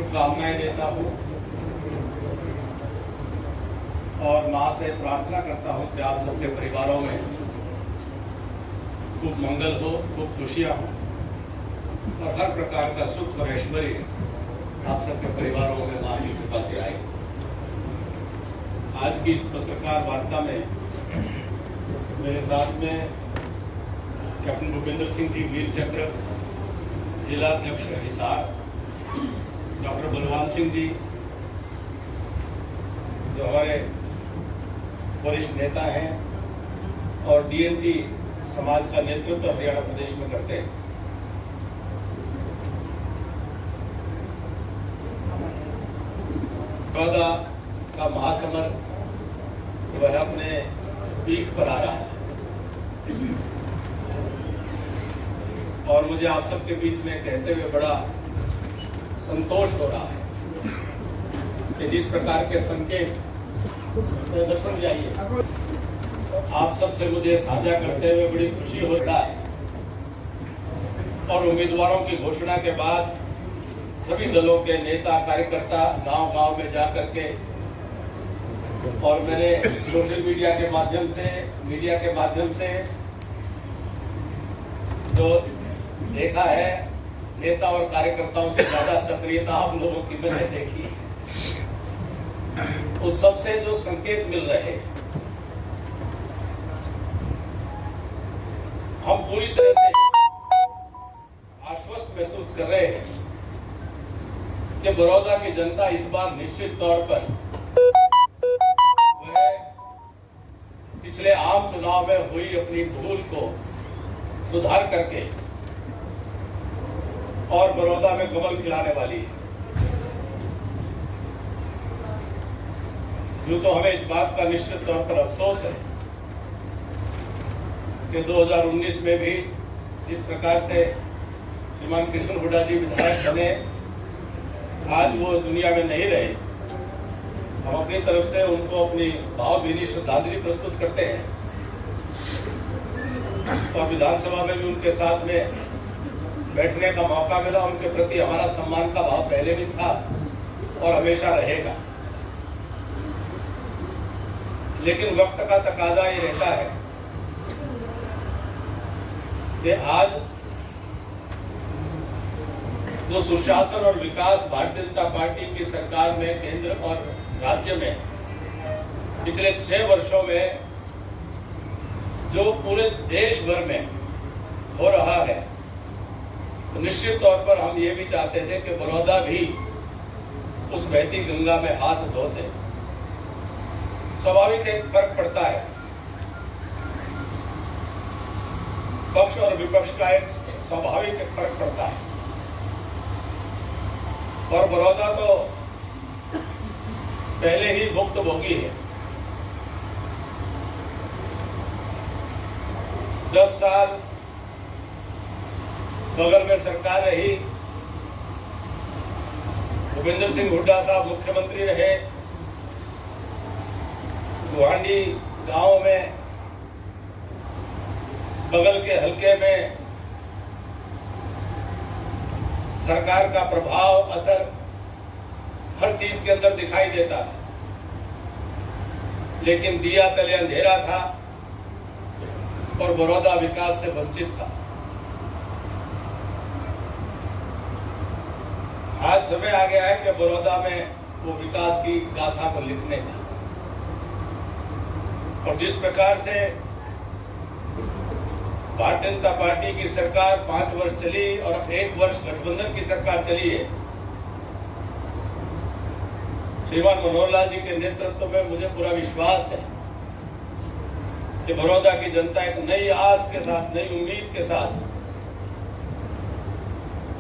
शुभकामनाएं देता हूं और मां से प्रार्थना करता हूं कि आप सबके परिवारों में खूब मंगल हो, खूब खुशियां हो और हर प्रकार का सुख और ऐश्वर्य आप सबके परिवारों में मां की कृपा से आए। आज की इस पत्रकार वार्ता में मेरे साथ में कैप्टन भूपेंद्र सिंह जी वीर चक्र जिला अध्यक्ष हिसार, डॉक्टर बलवान सिंह जी जो हमारे वरिष्ठ नेता हैं और डीएनटी समाज का नेतृत्व हरियाणा प्रदेश में करते हैं। बड़ौदा का महासमर वह अपने पीक पर आ रहा है और मुझे आप सबके बीच में कहते हुए बड़ा संतोष हो रहा है कि जिस प्रकार के संकेत दर्शन जाइए तो आप सबसे मुझे साझा करते हुए बड़ी खुशी हो रहा है। और उम्मीदवारों की घोषणा के बाद सभी दलों के नेता कार्यकर्ता गांव-गांव में जाकर के और मैंने सोशल मीडिया के माध्यम से जो देखा है, नेता और कार्यकर्ताओं से ज्यादा सक्रियता आप लोगों की मैंने देखी है। उस सबसे जो संकेत मिल रहे हम पूरी तरह से आश्वस्त महसूस कर रहे हैं कि बड़ौदा की जनता इस बार निश्चित तौर पर वह पिछले आम चुनाव में हुई अपनी भूल को सुधार करके और बड़ौदा में कमल खिलाने वाली है। यूं तो हमें इस बात का निश्चित तौर पर अफसोस है कि 2019 में भी जिस प्रकार से श्रीमान कृष्ण हुड्डा जी विधायक बने, आज वो दुनिया में नहीं रहे। हम अपनी तरफ से उनको अपनी भावभीनी श्रद्धांजलि प्रस्तुत करते हैं और विधानसभा में भी उनके साथ में बैठने का मौका मिला। उनके प्रति हमारा सम्मान का भाव पहले भी था और हमेशा रहेगा। लेकिन वक्त का तकाजा ये रहता है कि आज जो सुशासन और विकास भारतीय जनता पार्टी की सरकार में केंद्र और राज्य में पिछले 6 वर्षों में जो पूरे देश भर में हो रहा है, तो निश्चित तौर पर हम ये भी चाहते थे कि बड़ौदा भी उस बहती गंगा में हाथ धो दे। स्वाभाविक एक फर्क पड़ता है, पक्ष और विपक्ष का एक स्वाभाविक एक फर्क पड़ता है और बड़ौदा तो पहले ही भुक्तभोगी है। 10 साल बगल में सरकार रही, भूपेंद्र सिंह हुड्डा साहब मुख्यमंत्री रहे, गुवाहाटी गांव में बगल के हलके में सरकार का प्रभाव असर हर चीज के अंदर दिखाई देता था, लेकिन दिया तले अंधेरा था और बड़ौदा विकास से वंचित था। आज समय आ गया है कि बड़ौदा में वो विकास की गाथा को लिखने का। और जिस प्रकार से भारतीय जनता पार्टी की सरकार 5 वर्ष चली और 1 वर्ष गठबंधन की सरकार चली है, श्रीमान मनोहर लाल जी के नेतृत्व में मुझे पूरा विश्वास है कि बड़ौदा की जनता एक नई आस के साथ, नई उम्मीद के साथ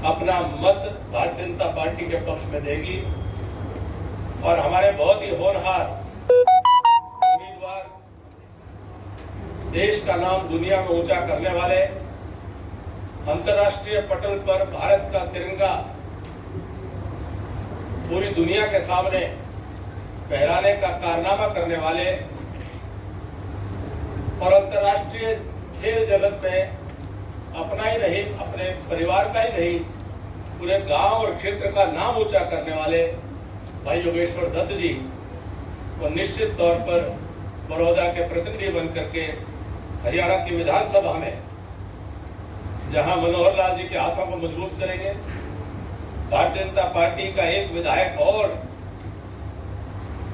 अपना मत भारतीय जनता पार्टी के पक्ष में देगी और हमारे बहुत ही होनहार उम्मीदवार, देश का नाम दुनिया में ऊंचा करने वाले, अंतर्राष्ट्रीय पटल पर भारत का तिरंगा पूरी दुनिया के सामने फहराने का कारनामा करने वाले और अंतर्राष्ट्रीय खेल जगत में अपना ही नहीं, अपने परिवार का ही नहीं, पूरे गांव और क्षेत्र का नाम ऊंचा करने वाले भाई योगेश्वर दत्त जी को निश्चित तौर पर बड़ौदा के प्रतिनिधि बन करके हरियाणा की विधानसभा में जहां मनोहर लाल जी के हाथों को मजबूत करेंगे, भारतीय जनता पार्टी का एक विधायक और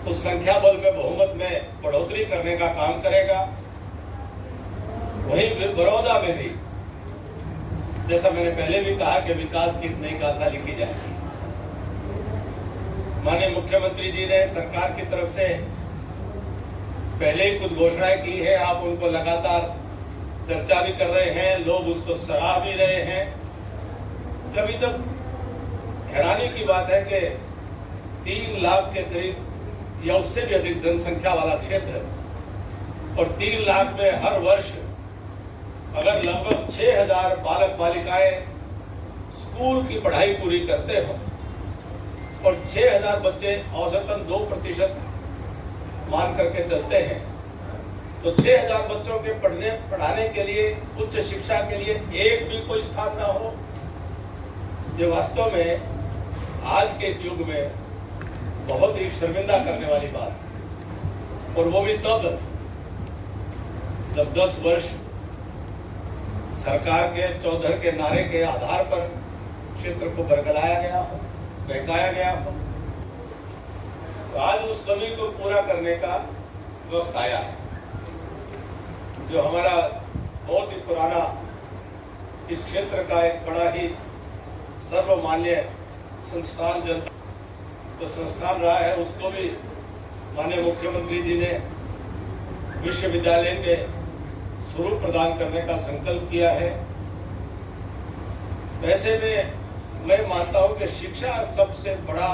उस संख्या बल में बहुमत में बढ़ोतरी करने का काम करेगा। वहीं बड़ौदा में भी जैसा मैंने पहले भी कहा कि विकास की नई गाथा लिखी जाएगी। माननीय मुख्यमंत्री जी ने सरकार की तरफ से पहले ही कुछ घोषणाएं की है, आप उनको लगातार चर्चा भी कर रहे हैं, लोग उसको सराह भी रहे हैं। अभी तक हैरानी की बात है कि 3 लाख के करीब या उससे भी अधिक जनसंख्या वाला क्षेत्र और 3 लाख में हर वर्ष अगर लगभग 6000 बालक बालिकाएं स्कूल की पढ़ाई पूरी करते हो और 6000 बच्चे औसतन 2% मान करके चलते हैं, तो 6000 बच्चों के पढ़ाने के लिए, उच्च शिक्षा के लिए एक भी कोई स्थान ना हो, ये वास्तव में आज के इस युग में बहुत ही शर्मिंदा करने वाली बात है। और वो भी तब जब 10 वर्ष सरकार के चौधर के नारे के आधार पर क्षेत्र को बरगलाया गया हो, बहकाया गया हो। तो आज उस कमी को पूरा करने का वक्त आया है। जो हमारा बहुत ही पुराना इस क्षेत्र का एक बड़ा ही सर्वमान्य संस्थान जो संस्थान रहा है, उसको भी माननीय मुख्यमंत्री जी ने विश्वविद्यालय के स्वरूप प्रदान करने का संकल्प किया है। वैसे में मैं मानता हूं कि शिक्षा सबसे बड़ा